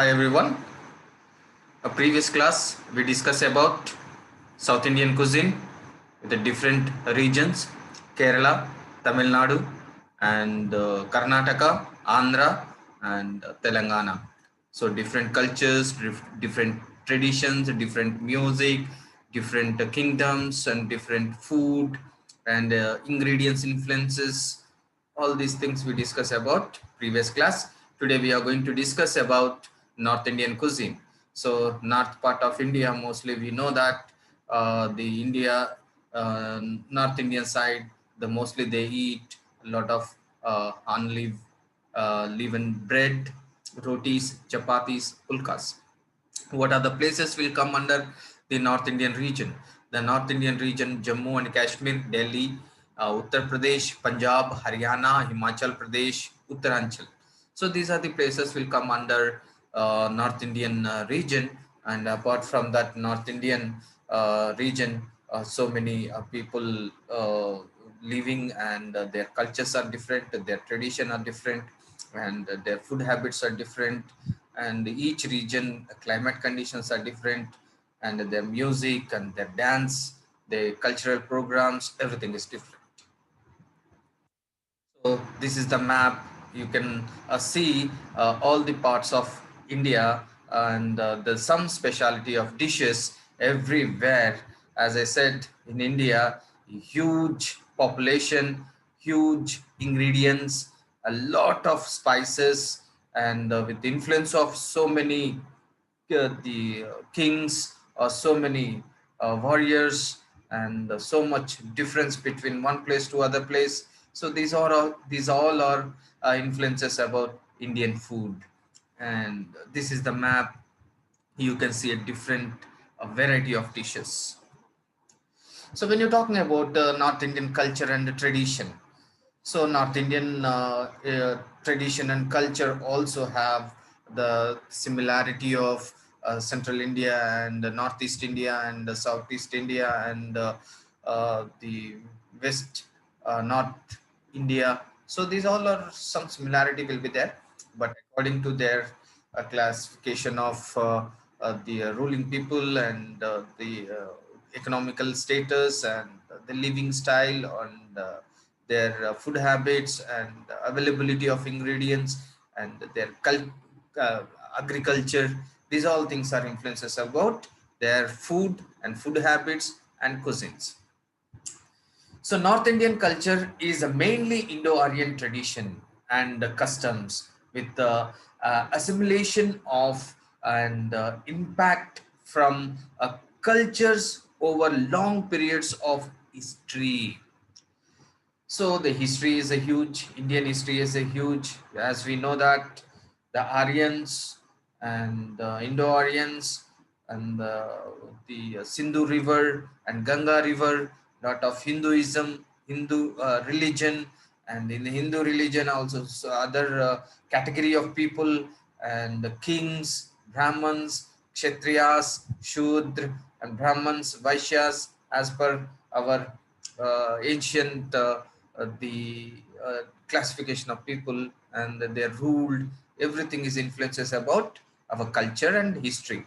Hi everyone. A previous class we discussed about South Indian cuisine with the different regions: Kerala, Tamil Nadu, and Karnataka, Andhra, and Telangana. So different cultures, different traditions, different music, different kingdoms, and different food and ingredients influences. All these things we discuss about previous class. Today we are going to discuss about North Indian cuisine. So north part of India, mostly we know that the India uh, North Indian side, the mostly they eat a lot of unleavened leavened bread, rotis, chapatis, pulkas. What are the places will come under the North Indian region? The North Indian region: Jammu and Kashmir, Delhi, Uttar Pradesh, Punjab, Haryana, Himachal Pradesh, Uttaranchal. So these are the places will come under North Indian region. And apart from that North Indian region, so many people living, and their cultures are different, their tradition are different, and their food habits are different, and each region climate conditions are different, and their music and their dance, their cultural programs, everything is different. So this is the map. You can see all the parts of India, and there's some specialty of dishes everywhere. As I said, in India, huge population, huge ingredients, a lot of spices, and with the influence of so many the kings, so many warriors, and so much difference between one place to other place. So these all are influences about Indian food. And this is the map. You can see a different variety of dishes. So when you're talking about North Indian culture and tradition, so North Indian tradition and culture also have the similarity of Central India and Northeast India and Southeast India and the West North India. So these all are some similarity will be there, but according to their classification of the ruling people and the economical status and the living style and their food habits and availability of ingredients and their uh, agriculture, these all things are influences about their food and food habits and cuisines. So North Indian culture is a mainly Indo-Aryan tradition and customs with the assimilation of and impact from cultures over long periods of history. So the history is a huge, Indian history is a huge, as we know that the Aryans and Indo-Aryans and the Sindhu River and Ganga River, lot of Hinduism, Hindu religion, and in the Hindu religion also other category of people and the kings, Brahmins, Kshatriyas, Shudra, and Brahmins, Vaishyas, as per our ancient the classification of people and their ruled, everything is influences about our culture and history.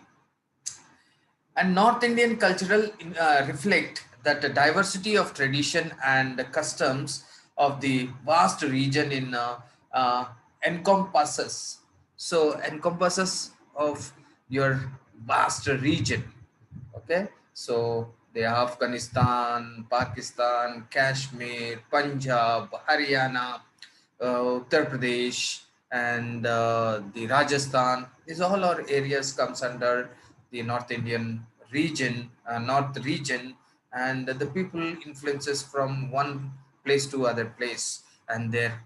And North Indian cultural reflect that the diversity of tradition and customs of the vast region in encompasses. So encompasses of your vast region. Okay, so they are Afghanistan, Pakistan, Kashmir, Punjab, Haryana, Uttar Pradesh, and the Rajasthan. These all our areas comes under the North Indian region, North region, and the people influences from one place to other place, and their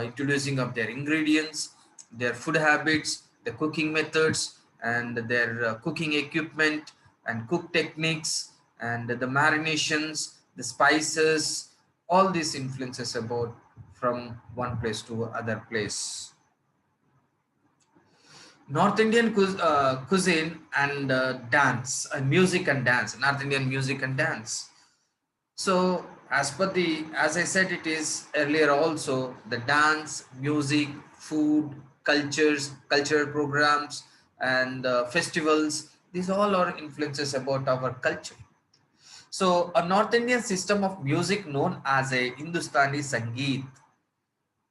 introducing of their ingredients, their food habits, the cooking methods, and their cooking equipment and cook techniques and the marinations, the spices, all these influences about from one place to other place. North Indian cuisine and dance, music and dance, North Indian music and dance. So, as I said, it is earlier also the dance, music, food, cultural programs, and festivals. These all are influences about our culture. So a North Indian system of music known as a Hindustani Sangeet.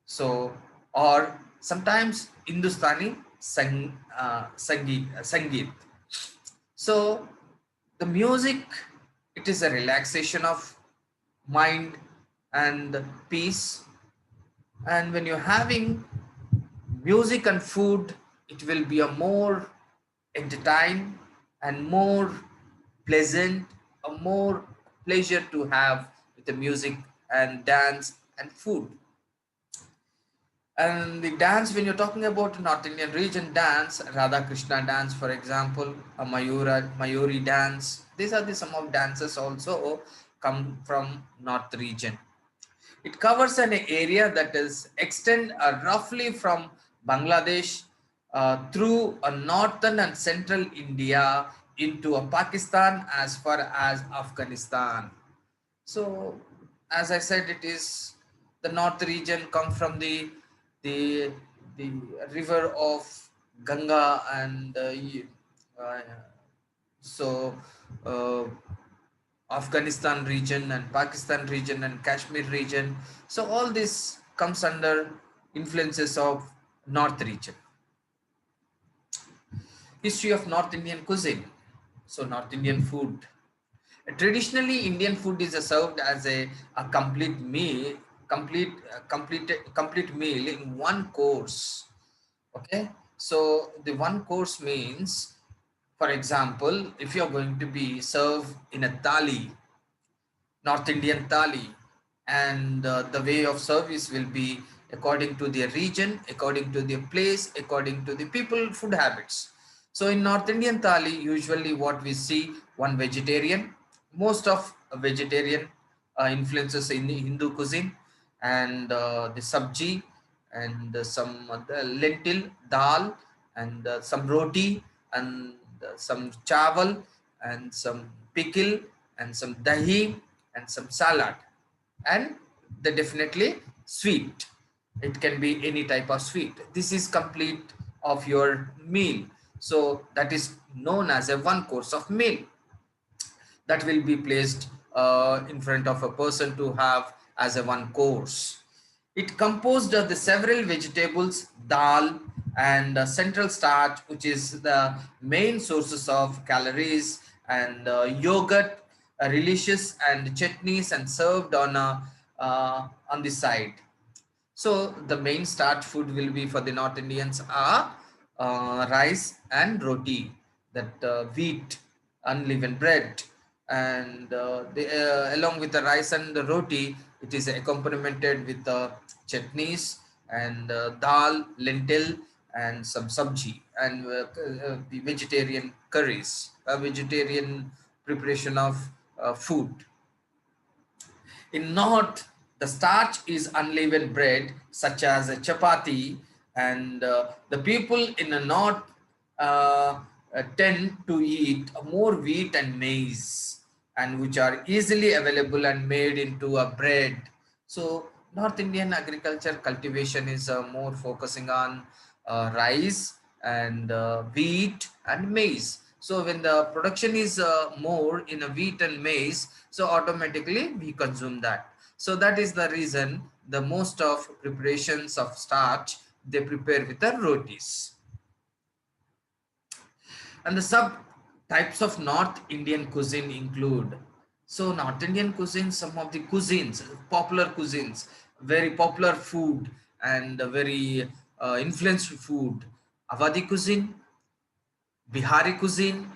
So, or sometimes Hindustani Sangeet. So the music, it is a relaxation of mind and peace. And when you're having music and food, it will be a more entertained and more pleasant, a more pleasure to have with the music and dance and food. And the dance, when you're talking about North Indian region dance, Radha Krishna dance, for example, a Mayuri dance, these are the some of dances also come from North region. It covers an area that is extend roughly from Bangladesh through a northern and central India into a Pakistan as far as Afghanistan. So, as I said, it is the north region come from the the river of Ganga, and uh, so uh, Afghanistan region and Pakistan region and Kashmir region. So all this comes under influences of North region. History of North Indian cuisine. So North Indian food. Traditionally, Indian food is served as a complete meal, complete meal in one course. Okay, so the one course means, for example, if you are going to be served in a thali, North Indian thali, and the way of service will be according to their region, according to their place, according to the people food habits. So in North Indian thali, usually what we see, one vegetarian, most of vegetarian influences in the Hindu cuisine, and the sabji, and some lentil, dal, and some roti, and some chawal, and some pickle, and some dahi, and some salad, and the definitely sweet. It can be any type of sweet. This is complete of your meal. So that is known as a one course of meal that will be placed in front of a person to have as a one course. It composed of the several vegetables, dal, and central starch, which is the main sources of calories, and yogurt, relish, and chutneys, and served on the side. So the main starch food will be for the North Indians are rice and roti, that wheat, unleavened bread, and along with the rice and the roti, it is accompanied with chutneys, and dal, lentil, and some sabji, and the vegetarian curries, a vegetarian preparation of food. In North, the starch is unleavened bread, such as a chapati, and the people in the North tend to eat more wheat and maize, and which are easily available and made into a bread. So, North Indian agriculture cultivation is more focusing on rice and wheat and maize. So when the production is more in a wheat and maize, so automatically we consume that. So that is the reason the most of preparations of starch they prepare with the rotis. And the sub types of North Indian cuisine include, so North Indian cuisine, some of the cuisines, popular cuisines, very popular food, and very influential food: Awadhi cuisine, Bihari cuisine,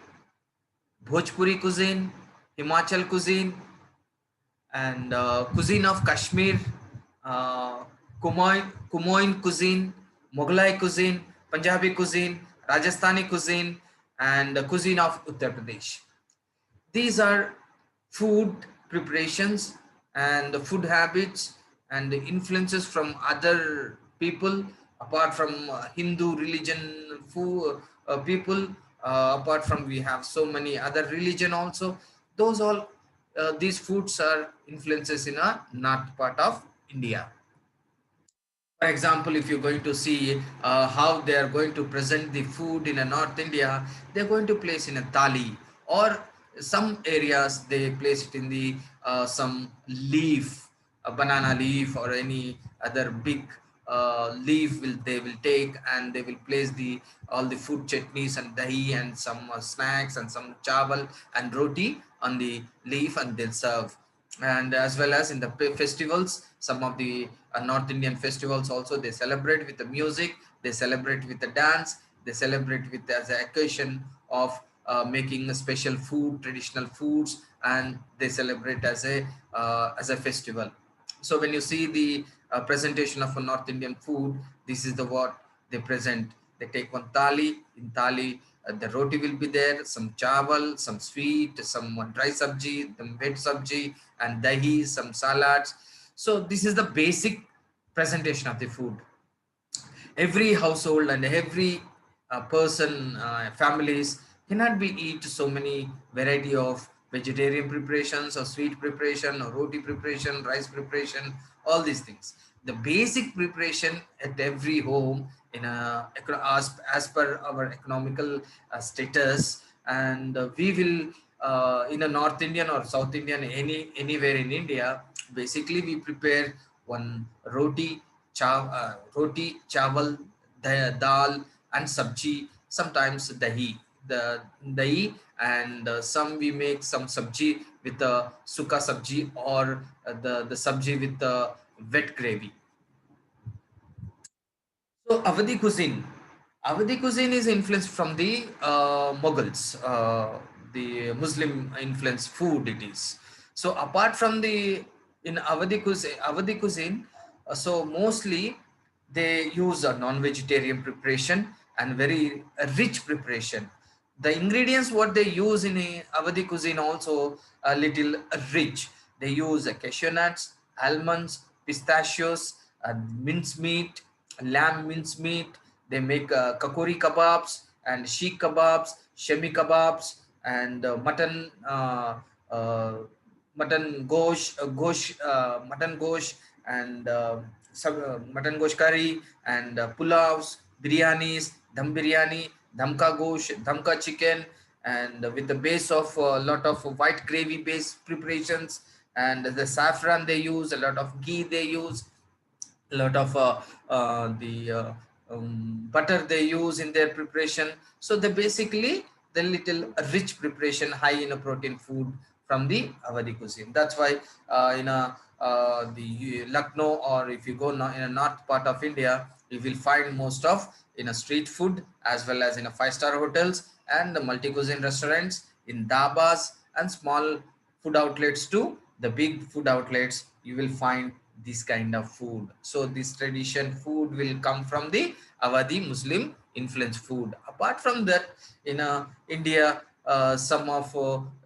Bhojpuri cuisine, Himachal cuisine, and cuisine of Kashmir, uh, Kumoin cuisine, Mughalai cuisine, Punjabi cuisine, Rajasthani cuisine, and the cuisine of Uttar Pradesh. These are food preparations and the food habits and the influences from other people apart from Hindu religion food, people. Apart from, we have so many other religion also. Those all these foods are influences in a north part of India. For example, if you're going to see how they are going to present the food in a North India, they're going to place in a thali, or some areas they place it in the some leaf, a banana leaf or any other big leaf will they will take, and they will place the all the food chutneys and dahi and some snacks and some chawal and roti on the leaf, and they'll serve. And as well as in the festivals, some of the North Indian festivals also, they celebrate with the music, they celebrate with the dance, they celebrate with as an occasion of making a special food, traditional foods, and they celebrate as a festival. So when you see the presentation of a North Indian food, this is the what they present. They take one thali. In thali, the roti will be there, some chawal, some sweet, some dry sabji, the wet sabji, and dahi, some salads. So this is the basic presentation of the food. Every household and every person, families cannot be eat so many variety of vegetarian preparations or sweet preparation or roti preparation, rice preparation, all these things. The basic preparation at every home in as per our economical status, and we will in a North Indian or South Indian, anywhere in India, basically we prepare one roti, chawal, dal, and sabji. Sometimes dahi, and some we make some sabji with the suka sabji, or the sabji with the wet gravy. So Awadhi cuisine is influenced from the Mughals, the Muslim influenced food it is. So apart from the in Awadhi cuisine, so mostly they use a non-vegetarian preparation and very rich preparation. The ingredients what they use in Awadhi cuisine also a little rich. They use cashew nuts, almonds, pistachios, mincemeat, lamb mincemeat. They make kakori kebabs and sheikh kebabs, shemi kebabs, and uh, mutton mutton gosh, and mutton gosh curry, and pulavs, biryanis, dhamka gosh, dhamka chicken, and with the base of a lot of white gravy based preparations, and the saffron they use, a lot of ghee they use, a lot of the butter they use in their preparation. So they basically the little rich preparation, high in a protein food from the Awadhi cuisine. That's why in a the Lucknow, or if you go in a north part of India, you will find most of in a street food as well as in a five-star hotels and the multi-cuisine restaurants, in dabas and small food outlets too. The big food outlets, you will find this kind of food. So this tradition food will come from the Awadhi Muslim influenced food. Apart from that, in India, some of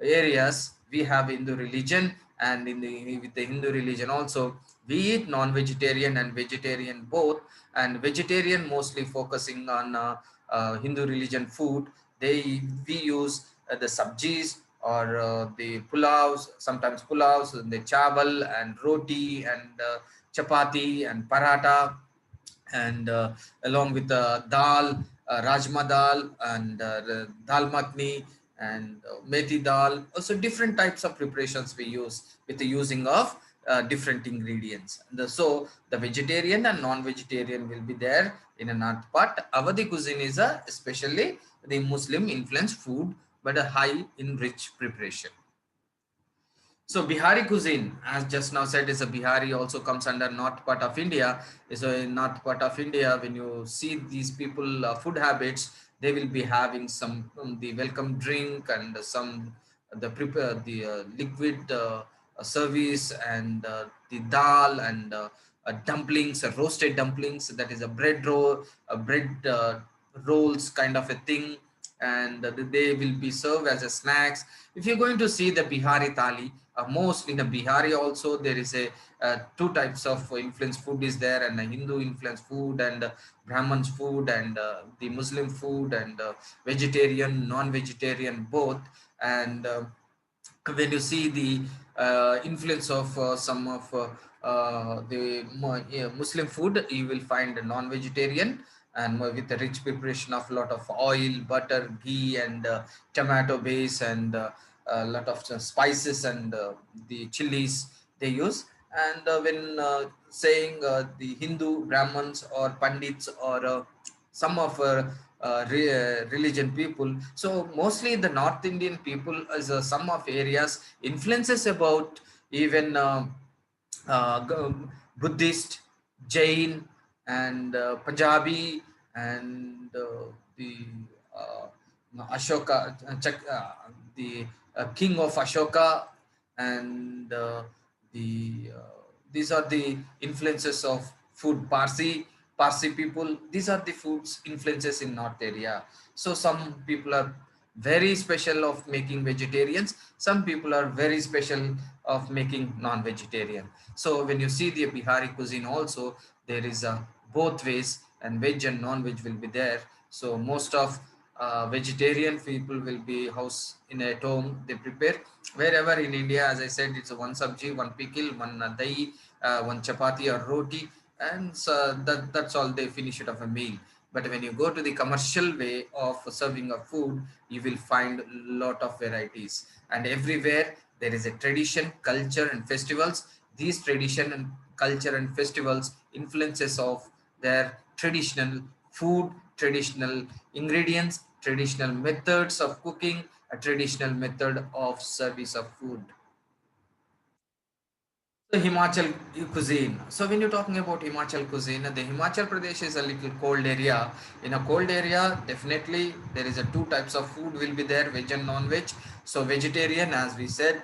areas we have Hindu religion, and in the with the Hindu religion also we eat non-vegetarian and vegetarian both. And vegetarian mostly focusing on Hindu religion food. We use the sabjis, or the pulavs, sometimes pulavs, and the chawal and roti and chapati and paratha, and along with dal, rajma dal, and dal makhni, and methi dal. Also different types of preparations we use with the using of different ingredients. So the vegetarian and non-vegetarian will be there in a north part. Awadhi cuisine is especially the Muslim influenced food, but a high in rich preparation. So Bihari cuisine, as just now said, is a Bihari, also comes under north part of India. So in north part of India, when you see these people food habits, they will be having some the welcome drink, and some the prepare the liquid service, and the dal, and dumplings, roasted dumplings. That is a bread roll, a bread rolls kind of a thing, and they will be served as a snacks. If you're going to see the Bihari thali, most in the Bihari also there is a two types of influence food is there, and a Hindu influence food, and Brahmins food, and the Muslim food, and vegetarian, non-vegetarian both. And when you see the influence of some of the Muslim food, you will find non-vegetarian and with a rich preparation of a lot of oil, butter, ghee, and tomato base, and a lot of spices, and the chilies they use. And when saying the Hindu Brahmins or Pandits or some of religion people, so mostly the North Indian people is some of areas influences about even Buddhist, Jain, and Punjabi, and the uh, Ashoka, the king of Ashoka, and the these are the influences of food. Parsi people. These are the foods influences in North area. So some people are very special of making vegetarians. Some people are very special of making non-vegetarian. So when you see the Bihari cuisine also, there is a both ways, and veg and non-veg will be there. So most of vegetarian people will be house in at home they prepare. Wherever in India, as I said, it's a one sabji, one pickle, one dahi, one chapati or roti, and so that's all they finish it of a meal. But when you go to the commercial way of serving of food, you will find a lot of varieties, and everywhere there is a tradition, culture, and festivals. These tradition and culture and festivals influences of their traditional food, traditional ingredients, traditional methods of cooking, a traditional method of service of food. The Himachal cuisine. So when you're talking about Himachal cuisine, the Himachal Pradesh is a little cold area. In a cold area, definitely there is a two types of food will be there, veg and non-veg. So vegetarian, as we said,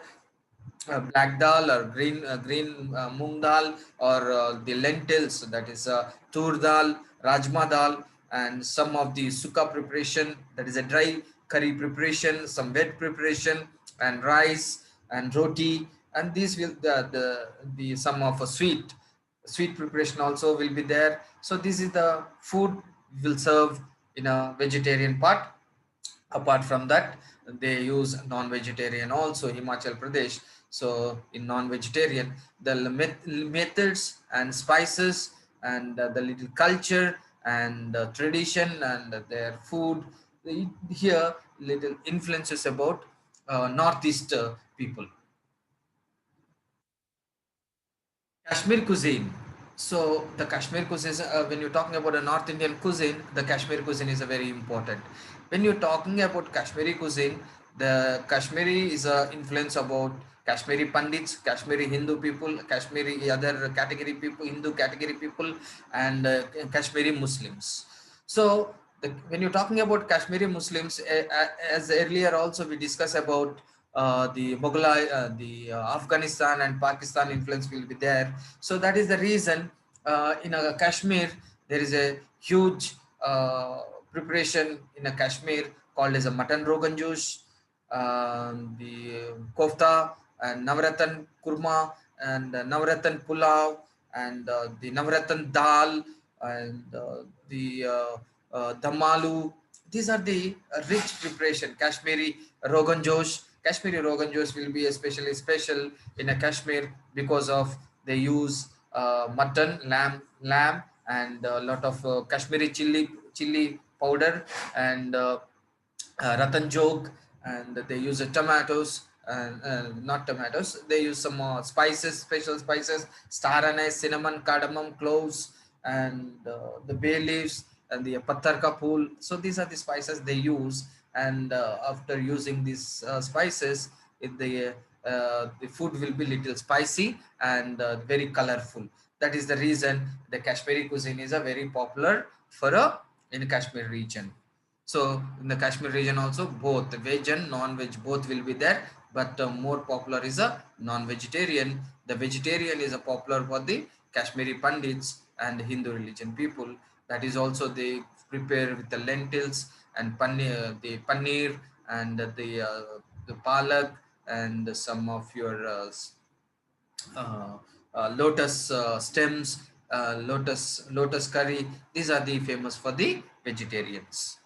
black dal or green moong dal, or the lentils, that is tur dal, rajma dal, and some of the sukha preparation, that is a dry curry preparation, some wet preparation, and rice and roti, and these will the some of a sweet preparation also will be there. So this is the food we will serve in a vegetarian part. Apart from that, they use non-vegetarian also Himachal Pradesh. So in non-vegetarian, the methods and spices, and the little culture and tradition and their food, here little influences about northeast people. Kashmir cuisine. So the Kashmir cuisine, when you're talking about a North Indian cuisine, the Kashmir cuisine is a very important. When you're talking about Kashmiri cuisine, the Kashmiri is a influence about Kashmiri Pandits, Kashmiri Hindu people, Kashmiri other category people, Hindu category people, and Kashmiri Muslims. So when you're talking about Kashmiri Muslims, as earlier also we discussed about the Mughalai, Afghanistan and Pakistan influence will be there. So that is the reason in Kashmir there is a huge preparation in a Kashmir called as a mutton rogan juice, the kofta, and navratan kurma, and navratan pulao, and the navratan dal, and the damalu. These are the rich preparation. Kashmiri Rogan Josh will be especially special in a Kashmir because of they use mutton, lamb, and a lot of Kashmiri chili powder, and ratan jog, and they use tomatoes, and not tomatoes, they use some spices, special spices, star anise, cinnamon, cardamom, cloves, and the bay leaves, and the pattar ka phool. So these are the spices they use, and after using these spices, the food will be little spicy and very colorful. That is the reason the Kashmiri cuisine is a very popular for a in Kashmir region. So in the Kashmir region also, both veg and non-veg both will be there, but more popular is a non-vegetarian. The vegetarian is a popular for the Kashmiri Pandits and Hindu religion people. That is also they prepare with the lentils and paneer and the palak, and some of your uh, lotus stems, lotus curry. These are the famous for the vegetarians.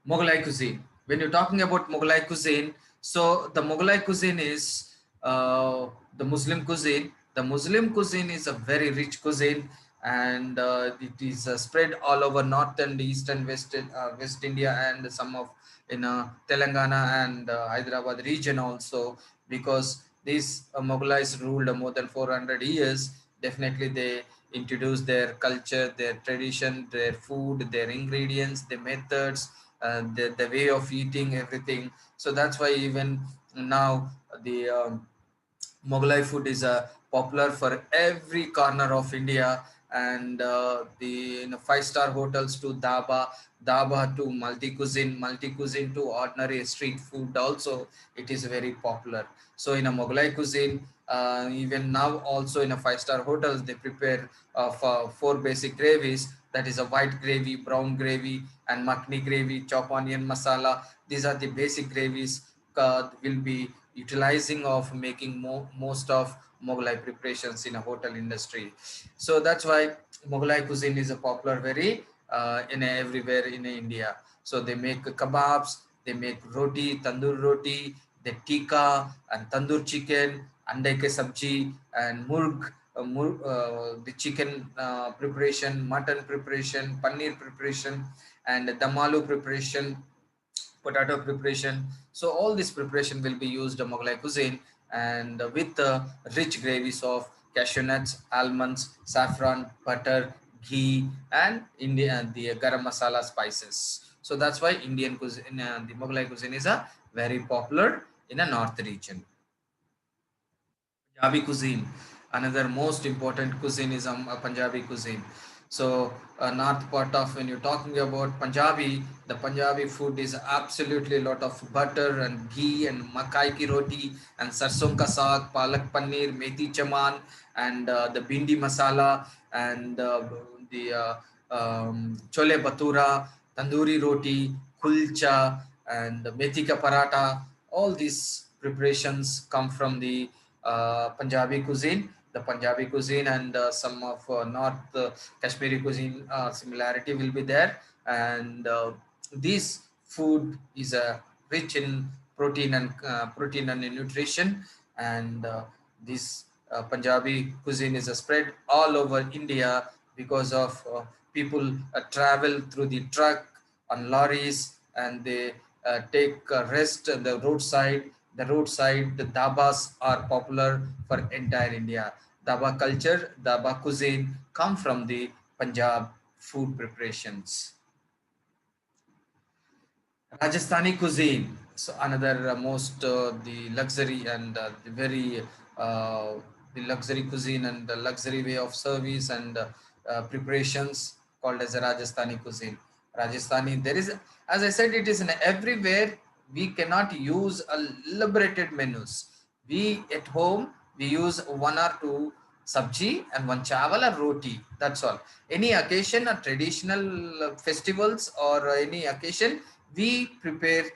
Mughalai cuisine. When you're talking about Mughalai cuisine, So the Mughalai cuisine is the Muslim cuisine. The Muslim cuisine is a very rich cuisine, and it is spread all over North and East and West India, and some of in Telangana and Hyderabad region also, because these Mughalais ruled more than 400 years. Definitely they introduced their culture, their tradition, their food, their ingredients, their methods, the way of eating, everything. So that's why even now the Mughalai food is popular for every corner of India, and the five-star hotels to dhaba to multi cuisine to ordinary street food also, it is very popular. So in a Mughalai cuisine, even now also in a five-star hotels they prepare for four basic gravies. That is a white gravy, brown gravy, and makhni gravy, chop onion masala. These are the basic gravies will be utilizing of making most of Mughalai preparations in a hotel industry. So that's why Mughalai cuisine is a popular very in everywhere in India. So they make kebabs, they make roti, tandoor roti, they tikka and tandoor chicken, andai ke sabji, and the chicken preparation, mutton preparation, paneer preparation, and damalu preparation, potato preparation. So all this preparation will be used in Mughalai cuisine, and with the rich gravies of cashew nuts, almonds, saffron, butter, ghee, and Indian the garam masala spices. So that's why Indian cuisine, the Mughalai cuisine is a very popular in a north region. Punjabi cuisine, another most important cuisine is a Punjabi cuisine. So, north part of when you're talking about Punjabi, the Punjabi food is absolutely a lot of butter and ghee and makai ki roti and sarson ka saag, palak paneer, methi chaman, and the bindi masala, and the chole batura, tandoori roti, kulcha, and methi ka paratha. All these preparations come from the Punjabi cuisine. The Punjabi cuisine and some of North Kashmiri cuisine similarity will be there, and this food is rich in protein and nutrition, and this Punjabi cuisine is spread all over India because of people travel through the truck on lorries, and they take rest at the roadside. The dabas are popular for entire India. Daba culture, daba cuisine come from the Punjab food preparations. Rajasthani cuisine, so another most the luxury and uh, the luxury cuisine and the luxury way of service and preparations called as a Rajasthani cuisine. Rajasthani, there is, as I said, it is in everywhere. We cannot use elaborated menus. We at home we use one or two sabji and one chawal or roti. That's all. Any occasion or traditional festivals or any occasion, we prepare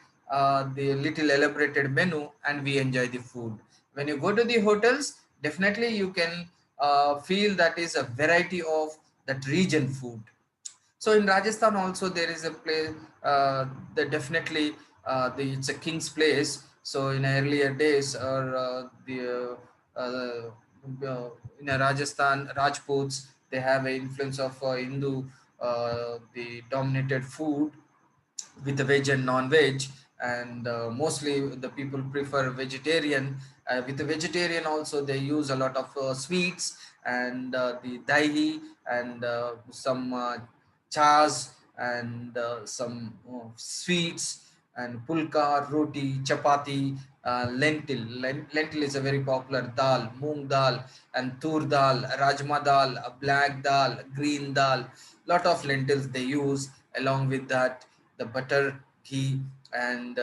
the little elaborated menu and we enjoy the food. When you go to the hotels, definitely you can feel that is a variety of that region food. So in Rajasthan also there is a place that definitely it's a king's place. So in earlier days, or in a Rajasthan Rajputs, they have an influence of Hindu, the dominated food with the veg and non-veg, and mostly the people prefer vegetarian. With the vegetarian also they use a lot of sweets and the dahi and some chas and some sweets and pulka, roti, chapati, lentil is a very popular dal, moong dal and tur dal, rajma dal, black dal, green dal. Lot of lentils they use. Along with that, the butter, ghee, and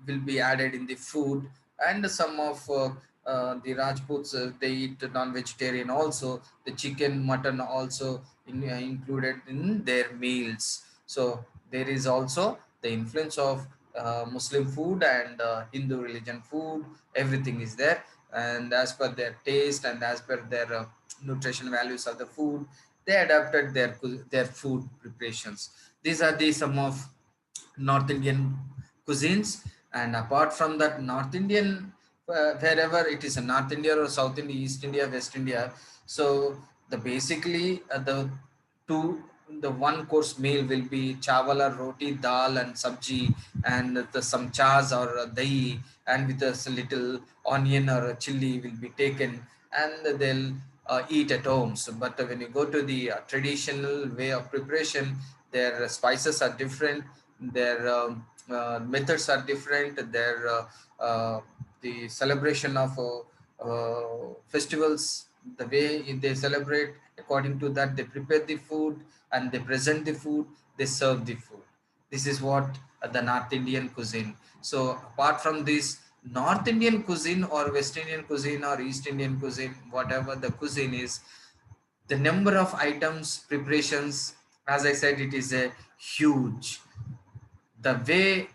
will be added in the food. And some of the Rajputs, they eat non-vegetarian also. The chicken, mutton also included in their meals. So there is also the influence of Muslim food and Hindu religion food. Everything is there, and as per their taste and as per their nutrition values of the food, they adapted their food preparations. These are the some of North Indian cuisines, And apart from that, North Indian, wherever it is, North India or South India, East India, West India. So the basically two the one course meal will be chawal or roti, dal and sabji, and the some chas or dahi, and with a little onion or a chili will be taken, and they'll eat at home. So, but when you go to the traditional way of preparation, their spices are different, their methods are different, their the celebration of festivals, the way they celebrate, according to that they prepare the food and they present the food, they serve the food. This is what the North Indian cuisine. So apart from this, North Indian cuisine or West Indian cuisine or East Indian cuisine, whatever the cuisine is, the number of items, preparations, as I said, it is a huge. The way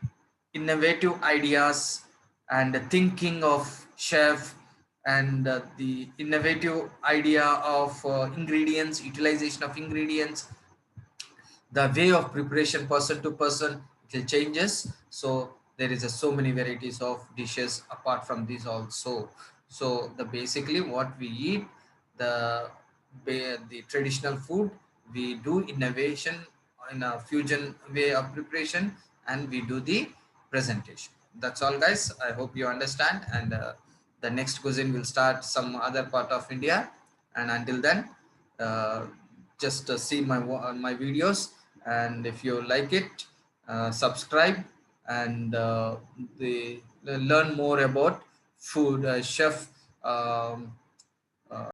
innovative ideas and the thinking of chef, and the innovative idea of ingredients, utilization of ingredients, the way of preparation person to person, it changes. So there is so many varieties of dishes apart from this also. So the basically what we eat, the the traditional food, we do innovation in a fusion way of preparation, and we do the presentation. That's all, guys. I hope you understand, and the next cuisine will start some other part of India. And until then, uh, just see my videos, and if you like it, subscribe, and learn more about food, chef,